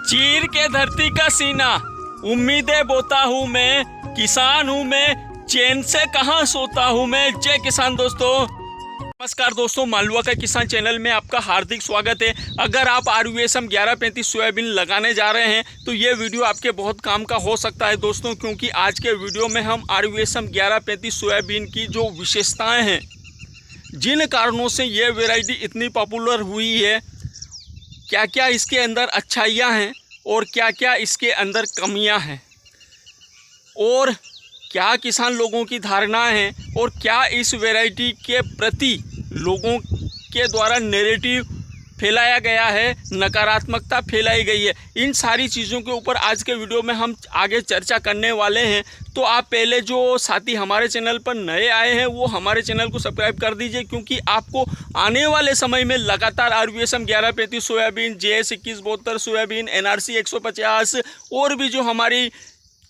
चीर के धरती का सीना, उम्मीदें बोता हूँ मैं, किसान हूँ मैं, चैन से कहाँ सोता हूँ मैं। जय किसान दोस्तों। नमस्कार दोस्तों, मालवा का किसान चैनल में आपका हार्दिक स्वागत है। अगर आप RVSM 1135 सोयाबीन लगाने जा रहे हैं तो ये वीडियो आपके बहुत काम का हो सकता है दोस्तों, क्योंकि आज के वीडियो में हम RVSM 1135 सोयाबीन की जो विशेषताएं हैं, जिन कारणों से ये वैरायटी इतनी पॉपुलर हुई है, क्या क्या इसके अंदर अच्छाइयाँ हैं और क्या क्या इसके अंदर कमियाँ हैं, और क्या किसान लोगों की धारणाएं हैं, और क्या इस वैरायटी के प्रति लोगों के द्वारा नैरेटिव फैलाया गया है, नकारात्मकता फैलाई गई है। इन सारी चीज़ों के ऊपर आज के वीडियो में हम आगे चर्चा करने वाले हैं। तो आप पहले जो साथी हमारे चैनल पर नए आए हैं वो हमारे चैनल को सब्सक्राइब कर दीजिए, क्योंकि आपको आने वाले समय में लगातार RVSM 1135 soybean, JS 2172 soybean, NRC 150 और भी जो हमारी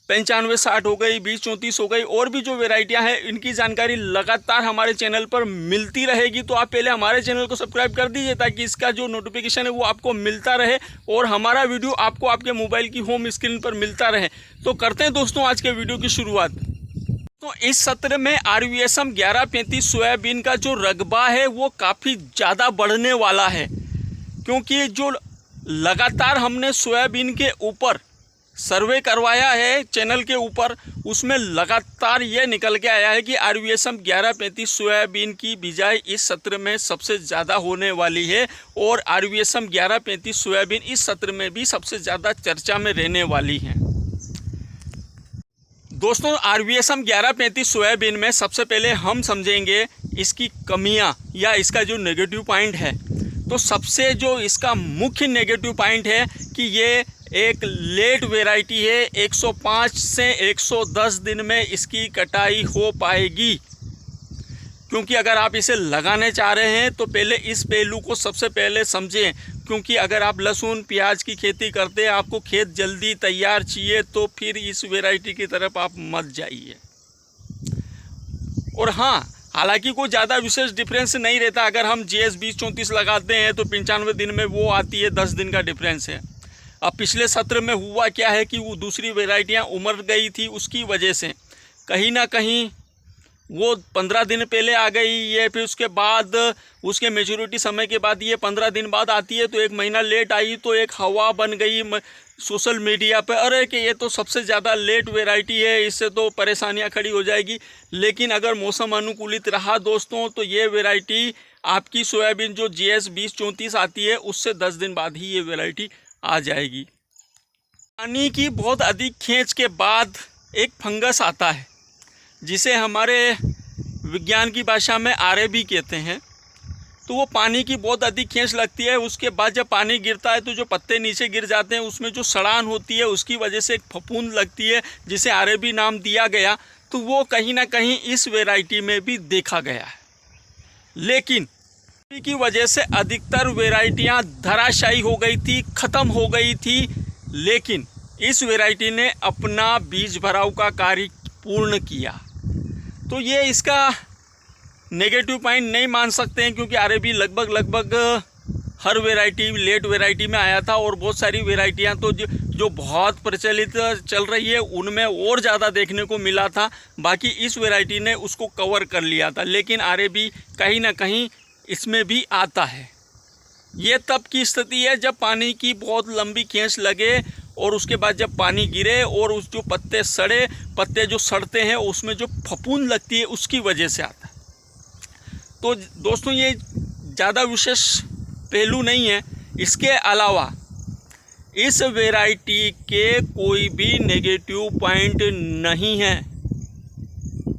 9560 हो गई, 2034 हो गई, और भी जो वेराइटियां हैं, इनकी जानकारी लगातार हमारे चैनल पर मिलती रहेगी। तो आप पहले हमारे चैनल को सब्सक्राइब कर दीजिए ताकि इसका जो नोटिफिकेशन है वो आपको मिलता रहे और हमारा वीडियो आपको आपके मोबाइल की होम स्क्रीन पर मिलता रहे। तो करते हैं दोस्तों आज के वीडियो की शुरुआत। तो इस सत्र में RVSM 1135 सोयाबीन का जो रकबा है वो काफ़ी ज़्यादा बढ़ने वाला है, क्योंकि जो लगातार हमने सोयाबीन के ऊपर सर्वे करवाया है चैनल के ऊपर, उसमें लगातार ये निकल के आया है कि RVSM 1135 सोयाबीन की बिजाई इस सत्र में सबसे ज़्यादा होने वाली है और RVSM 1135 सोयाबीन इस सत्र में भी सबसे ज़्यादा चर्चा में रहने वाली है। दोस्तों, RVSM 1135 सोयाबीन में सबसे पहले हम समझेंगे इसकी कमियां या इसका जो नेगेटिव पॉइंट है। तो सबसे जो इसका मुख्य नेगेटिव पॉइंट है कि ये एक लेट वैरायटी है। 105 से 110 दिन में इसकी कटाई हो पाएगी, क्योंकि अगर आप इसे लगाने चाह रहे हैं तो पहले इस पहलू को सबसे पहले समझें, क्योंकि अगर आप लहसुन प्याज की खेती करते हैं, आपको खेत जल्दी तैयार चाहिए, तो फिर इस वैरायटी की तरफ आप मत जाइए। और हाँ, हालांकि कोई ज़्यादा विशेष डिफरेंस नहीं रहता। अगर हम JS 2034 लगाते हैं तो 95 दिन में वो आती है, 10 दिन का डिफरेंस है। अब पिछले सत्र में हुआ क्या है कि वो दूसरी वैरायटियाँ उमड़ गई थी, उसकी वजह से कहीं ना कहीं वो 15 दिन पहले आ गई है, फिर उसके बाद उसके मेच्योरिटी समय के बाद ये 15 दिन बाद आती है, तो 1 महीना लेट आई, तो एक हवा बन गई सोशल मीडिया पे, अरे कि ये तो सबसे ज़्यादा लेट वैरायटी है, इससे तो परेशानियां खड़ी हो जाएगी। लेकिन अगर मौसम अनुकूलित रहा दोस्तों, तो ये वैरायटी आपकी सोयाबीन जो JS 2034 आती है, उससे 10 दिन बाद ही ये वैरायटी आ जाएगी। पानी की बहुत अधिक खींच के बाद एक फंगस आता है, जिसे हमारे विज्ञान की भाषा में RAB कहते हैं। तो वो पानी की बहुत अधिक खींच लगती है। उसके बाद जब पानी गिरता है तो जो पत्ते नीचे गिर जाते हैं, उसमें जो सड़ान होती है, उसकी वजह से एक फफूंद लगती है, जिसे RAB नाम दिया गया। तो वो कहीं ना कहीं इस वैरायटी में भी देखा गया है। लेकिन की वजह से अधिकतर वैरायटियां धराशायी हो गई थी, ख़त्म हो गई थी। लेकिन इस वैरायटी ने अपना बीज भराव का कार्य पूर्ण किया। तो ये इसका नेगेटिव पॉइंट नहीं मान सकते हैं, क्योंकि RAB लगभग हर वैरायटी लेट वैरायटी में आया था, और बहुत सारी वैरायटियां तो जो बहुत प्रचलित चल रही है उनमें और ज़्यादा देखने को मिला था। बाकी इस वैरायटी ने उसको कवर कर लिया था, लेकिन RAB कहीं ना कहीं इसमें भी आता है। ये तब की स्थिति है जब पानी की बहुत लंबी खींच लगे, और उसके बाद जब पानी गिरे और उस जो पत्ते सड़े, पत्ते जो सड़ते हैं उसमें जो फफूंद लगती है, उसकी वजह से आता है। तो दोस्तों, ये ज़्यादा विशेष पहलू नहीं है। इसके अलावा इस वैरायटी के कोई भी नेगेटिव पॉइंट नहीं है।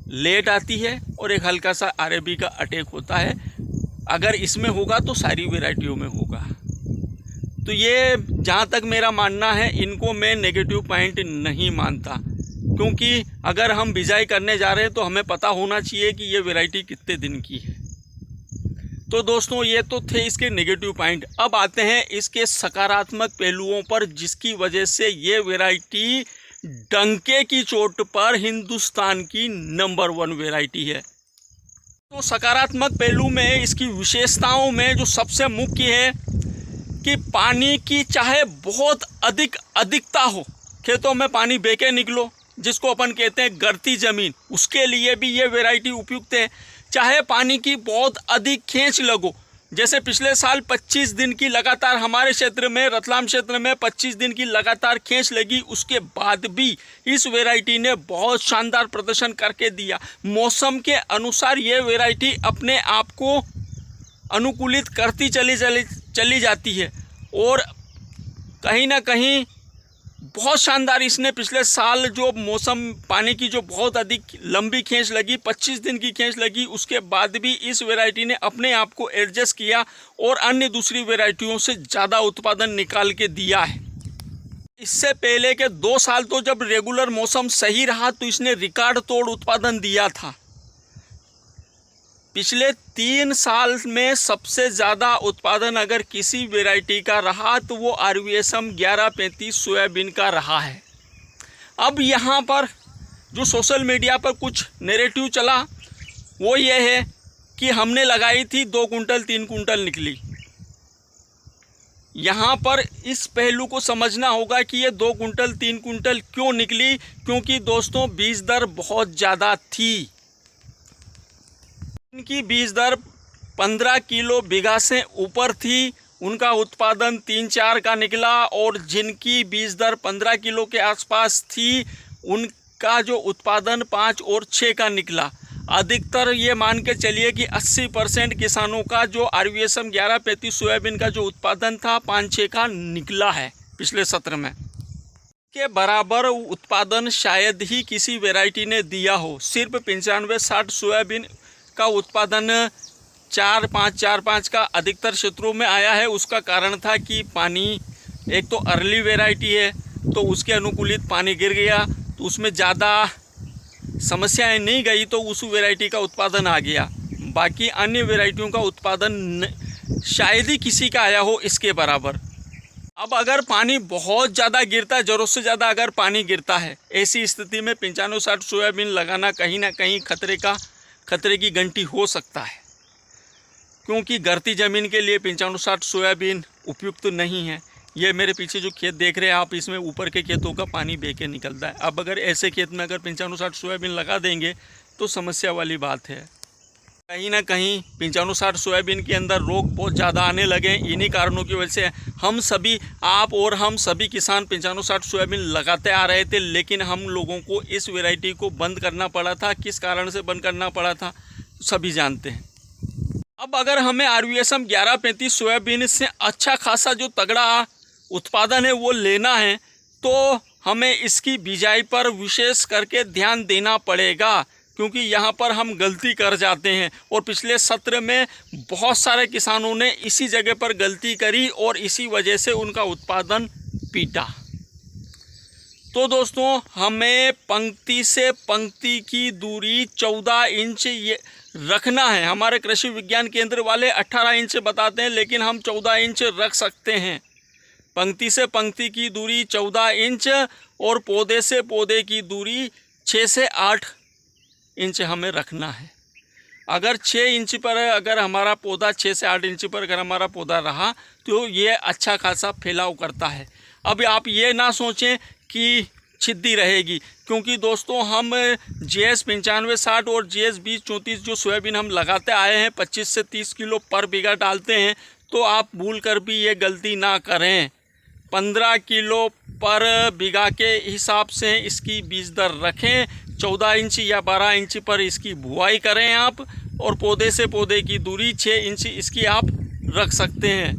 लेट आती है और एक हल्का सा RAB का अटैक होता है। अगर इसमें होगा तो सारी वैरायटियों में होगा। तो ये जहाँ तक मेरा मानना है, इनको मैं नेगेटिव पॉइंट नहीं मानता, क्योंकि अगर हम बिजाई करने जा रहे हैं तो हमें पता होना चाहिए कि ये वैरायटी कितने दिन की है। तो दोस्तों, ये तो थे इसके नेगेटिव पॉइंट। अब आते हैं इसके सकारात्मक पहलुओं पर, जिसकी वजह से ये वैरायटी डंके की चोट पर हिंदुस्तान की नंबर 1 वैरायटी है। तो सकारात्मक पहलू में इसकी विशेषताओं में जो सबसे मुख्य है कि पानी की चाहे बहुत अधिकता हो, खेतों में पानी बेके निकलो, जिसको अपन कहते हैं गर्ती ज़मीन, उसके लिए भी ये वैरायटी उपयुक्त है। चाहे पानी की बहुत अधिक खींच लगो, जैसे पिछले साल 25 दिन की लगातार हमारे क्षेत्र में, रतलाम क्षेत्र में 25 दिन की लगातार खींच लगी, उसके बाद भी इस वैरायटी ने बहुत शानदार प्रदर्शन करके दिया। मौसम के अनुसार ये वैरायटी अपने आप को अनुकूलित करती चली जाती है और कहीं ना कहीं बहुत शानदार इसने पिछले साल जो मौसम पानी की जो बहुत अधिक लंबी खींच लगी, 25 दिन की खींच लगी, उसके बाद भी इस वैरायटी ने अपने आप को एडजस्ट किया और अन्य दूसरी वैरायटियों से ज़्यादा उत्पादन निकाल के दिया है। इससे पहले के 2 साल तो जब रेगुलर मौसम सही रहा तो इसने रिकॉर्ड तोड़ उत्पादन दिया था। पिछले 3 साल में सबसे ज़्यादा उत्पादन अगर किसी वैरायटी का रहा तो वो RVSM 1135 सोयाबीन का रहा है। अब यहाँ पर जो सोशल मीडिया पर कुछ नैरेटिव चला वो ये है कि हमने लगाई थी 2 कुंटल 3 कुंटल निकली। यहाँ पर इस पहलू को समझना होगा कि ये 2 कुंटल 3 कुंटल क्यों निकली, क्योंकि दोस्तों बीज दर बहुत ज़्यादा थी। इनकी बीज दर 15 किलो बीघा से ऊपर थी, उनका उत्पादन 3-4 का निकला, और जिनकी बीज दर 15 किलो के आसपास थी उनका जो उत्पादन 5 और 6 का निकला। अधिकतर ये मान के चलिए कि 80% किसानों का जो RVSM 1135 सोयाबीन का जो उत्पादन था 5-6 का निकला है पिछले सत्र में। के बराबर उत्पादन शायद ही किसी वैरायटी ने दिया हो। सिर्फ 95-60 सोयाबीन का उत्पादन 4-5 का अधिकतर क्षेत्रों में आया है। उसका कारण था कि पानी, एक तो अर्ली वैरायटी है तो उसके अनुकूलित पानी गिर गया, तो उसमें ज़्यादा समस्याएं नहीं गई, तो उस वैरायटी का उत्पादन आ गया। बाकी अन्य वैरायटियों का उत्पादन शायद ही किसी का आया हो इसके बराबर। अब अगर पानी बहुत ज़्यादा गिरता है, ज़रूरत से ज़्यादा अगर पानी गिरता है, ऐसी स्थिति में 95-60 सोयाबीन लगाना कहीं ना कहीं खतरे की घंटी हो सकता है, क्योंकि गर्ती ज़मीन के लिए 95-60 सोयाबीन उपयुक्त नहीं है। ये मेरे पीछे जो खेत देख रहे हैं आप, इसमें ऊपर के खेतों का पानी बह के निकलता है। अब अगर ऐसे खेत में अगर 95-60 सोयाबीन लगा देंगे तो समस्या वाली बात है। कहीं ना कहीं 95-60 सोयाबीन के अंदर रोग बहुत ज़्यादा आने लगे। इन्हीं कारणों की वजह से हम सभी, आप और हम सभी किसान 95-60 सोयाबीन लगाते आ रहे थे, लेकिन हम लोगों को इस वैरायटी को बंद करना पड़ा था। किस कारण से बंद करना पड़ा था सभी जानते हैं। अब अगर हमें RVSM 1135 सोयाबीन से अच्छा खासा जो तगड़ा उत्पादन है वो लेना है, तो हमें इसकी बिजाई पर विशेष करके ध्यान देना पड़ेगा, क्योंकि यहाँ पर हम गलती कर जाते हैं और पिछले सत्र में बहुत सारे किसानों ने इसी जगह पर गलती करी और इसी वजह से उनका उत्पादन पीटा। तो दोस्तों, हमें पंक्ति से पंक्ति की दूरी 14 इंच ये रखना है। हमारे कृषि विज्ञान केंद्र वाले 18 इंच बताते हैं, लेकिन हम 14 इंच रख सकते हैं। पंक्ति से पंक्ति की दूरी 14 इंच और पौधे से पौधे की दूरी 6 से 8 इंच हमें रखना है। अगर 6 इंच पर अगर हमारा पौधा 6 से 8 इंच पर अगर हमारा पौधा रहा तो ये अच्छा खासा फैलाव करता है। अब आप ये ना सोचें कि छिद्दी रहेगी, क्योंकि दोस्तों हम GS 95-60 और GS 20-34 जो सोयाबीन हम लगाते आए हैं 25 से 30 किलो पर बीघा डालते हैं, तो आप भूल कर भी ये गलती ना करें। 15 किलो पर बीघा के हिसाब से इसकी बीज दर रखें। 14 इंच या 12 इंच पर इसकी बुआई करें आप, और पौधे से पौधे की दूरी 6 इंच इसकी आप रख सकते हैं।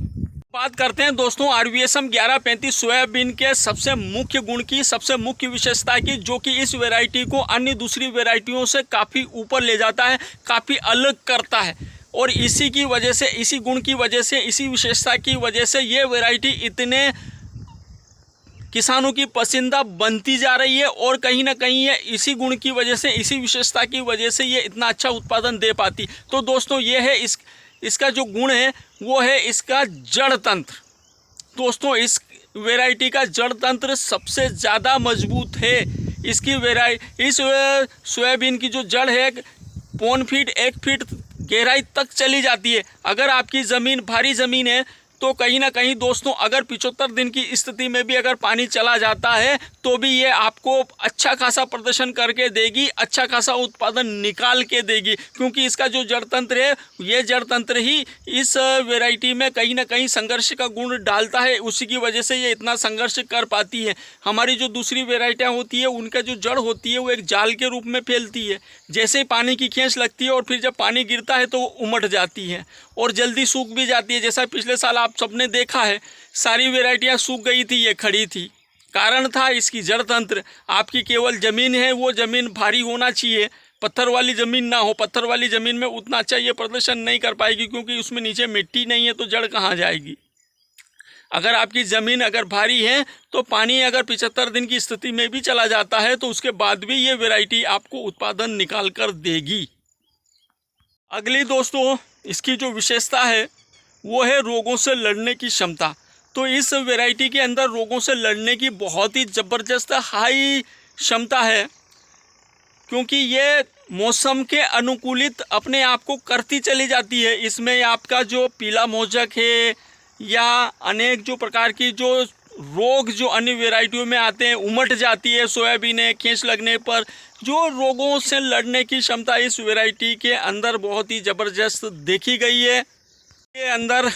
बात करते हैं दोस्तों RVSM 1135 सोयाबीन के सबसे मुख्य गुण की, सबसे मुख्य विशेषता की, जो कि इस वैरायटी को अन्य दूसरी वैरायटियों से काफ़ी ऊपर ले जाता है, काफ़ी अलग करता है। और इसी की वजह से, इसी गुण की वजह से, इसी विशेषता की वजह से ये वैरायटी इतने किसानों की पसंदीदा बनती जा रही है, और कहीं ना कहीं ये इसी गुण की वजह से, इसी विशेषता की वजह से ये इतना अच्छा उत्पादन दे पाती। तो दोस्तों, ये है इसका जो गुण है वो है इसका जड़ तंत्र। दोस्तों, इस वैरायटी का जड़ तंत्र सबसे ज़्यादा मजबूत है। इस सोयाबीन की जो जड़ है 1 फीट 1 फीट गहराई तक चली जाती है। अगर आपकी ज़मीन भारी ज़मीन है तो कहीं ना कहीं दोस्तों अगर 75 दिन की स्थिति में भी अगर पानी चला जाता है तो भी ये आपको अच्छा खासा प्रदर्शन करके देगी, अच्छा खासा उत्पादन निकाल के देगी, क्योंकि इसका जो जड़ तंत्र है ये जड़ तंत्र ही इस वैरायटी में कहीं ना कहीं संघर्ष का गुण डालता है। उसी की वजह से ये इतना संघर्ष कर पाती है। हमारी जो दूसरी वैरायटियाँ होती है उनका जो जड़ होती है वो एक जाल के रूप में फैलती है। जैसे ही पानी की खींच लगती है और फिर जब पानी गिरता है तो वो उमड़ जाती है और जल्दी सूख भी जाती है। जैसा पिछले साल आप सबने देखा है, सारी वैरायटियाँ सूख गई थी, ये खड़ी थी। कारण था इसकी जड़ तंत्र। आपकी केवल ज़मीन है, वो ज़मीन भारी होना चाहिए, पत्थर वाली ज़मीन ना हो। पत्थर वाली ज़मीन में उतना अच्छा ये प्रदर्शन नहीं कर पाएगी, क्योंकि उसमें नीचे मिट्टी नहीं है तो जड़ कहाँ जाएगी। अगर आपकी ज़मीन अगर भारी है तो पानी अगर 75 दिन की स्थिति में भी चला जाता है तो उसके बाद भी ये वैरायटी आपको उत्पादन निकाल कर देगी। अगली दोस्तों इसकी जो विशेषता है वो है रोगों से लड़ने की क्षमता। तो इस वैरायटी के अंदर रोगों से लड़ने की बहुत ही ज़बरदस्त हाई क्षमता है, क्योंकि ये मौसम के अनुकूलित अपने आप को करती चली जाती है। इसमें आपका जो पीला मोजक है या अनेक जो प्रकार की जो रोग जो अन्य वैरायटियों में आते हैं, उमट जाती है सोयाबीन है खींच लगने पर। जो रोगों से लड़ने की क्षमता इस वैरायटी के अंदर बहुत ही ज़बरदस्त देखी गई है। के अंदर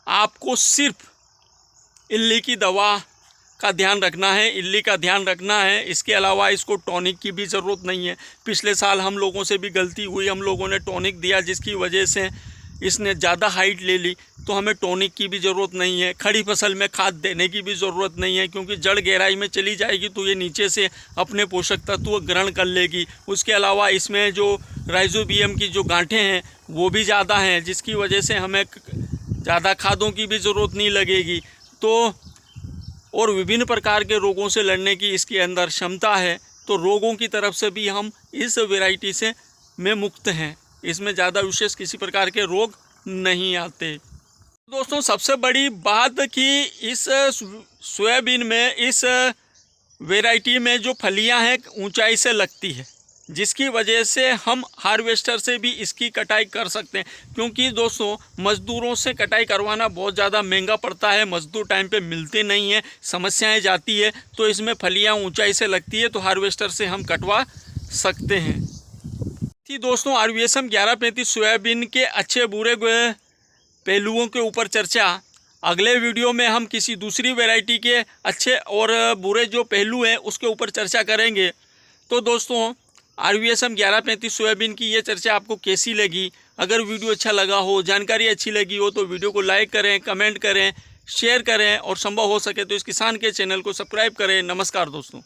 आपको सिर्फ इल्ली की दवा का ध्यान रखना है, इल्ली का ध्यान रखना है। इसके अलावा इसको टॉनिक की भी ज़रूरत नहीं है। पिछले साल हम लोगों से भी गलती हुई, हम लोगों ने टॉनिक दिया जिसकी वजह से इसने ज़्यादा हाइट ले ली। तो हमें टॉनिक की भी ज़रूरत नहीं है। खड़ी फसल में खाद देने की भी ज़रूरत नहीं है, क्योंकि जड़ गहराई में चली जाएगी तो ये नीचे से अपने पोषक तत्व ग्रहण कर लेगी। उसके अलावा इसमें जो राइजोबियम की जो गांठें हैं वो भी ज़्यादा हैं, जिसकी वजह से हमें ज़्यादा खादों की भी ज़रूरत नहीं लगेगी। तो और विभिन्न प्रकार के रोगों से लड़ने की इसके अंदर क्षमता है। तो रोगों की तरफ से भी हम इस वैरायटी से में मुक्त हैं। इसमें ज़्यादा विशेष किसी प्रकार के रोग नहीं आते। दोस्तों सबसे बड़ी बात कि इस सोयाबीन में इस वैरायटी में जो फलियां हैं ऊंचाई से लगती है, जिसकी वजह से हम हार्वेस्टर से भी इसकी कटाई कर सकते हैं। क्योंकि दोस्तों मज़दूरों से कटाई करवाना बहुत ज़्यादा महंगा पड़ता है, मज़दूर टाइम पे मिलते नहीं हैं, समस्याएं जाती है। तो इसमें फलियां ऊंचाई से लगती है तो हार्वेस्टर से हम कटवा सकते हैं। थी दोस्तों RVSM 1135 सोयाबीन के अच्छे बुरे पहलुओं के ऊपर चर्चा। अगले वीडियो में हम किसी दूसरी वैरायटी के अच्छे और बुरे जो पहलू हैं उसके ऊपर चर्चा करेंगे। तो दोस्तों RVSM 1135 सोयाबीन की ये चर्चा आपको कैसी लगी? अगर वीडियो अच्छा लगा हो, जानकारी अच्छी लगी हो तो वीडियो को लाइक करें, कमेंट करें, शेयर करें और संभव हो सके तो इस किसान के चैनल को सब्सक्राइब करें। नमस्कार दोस्तों।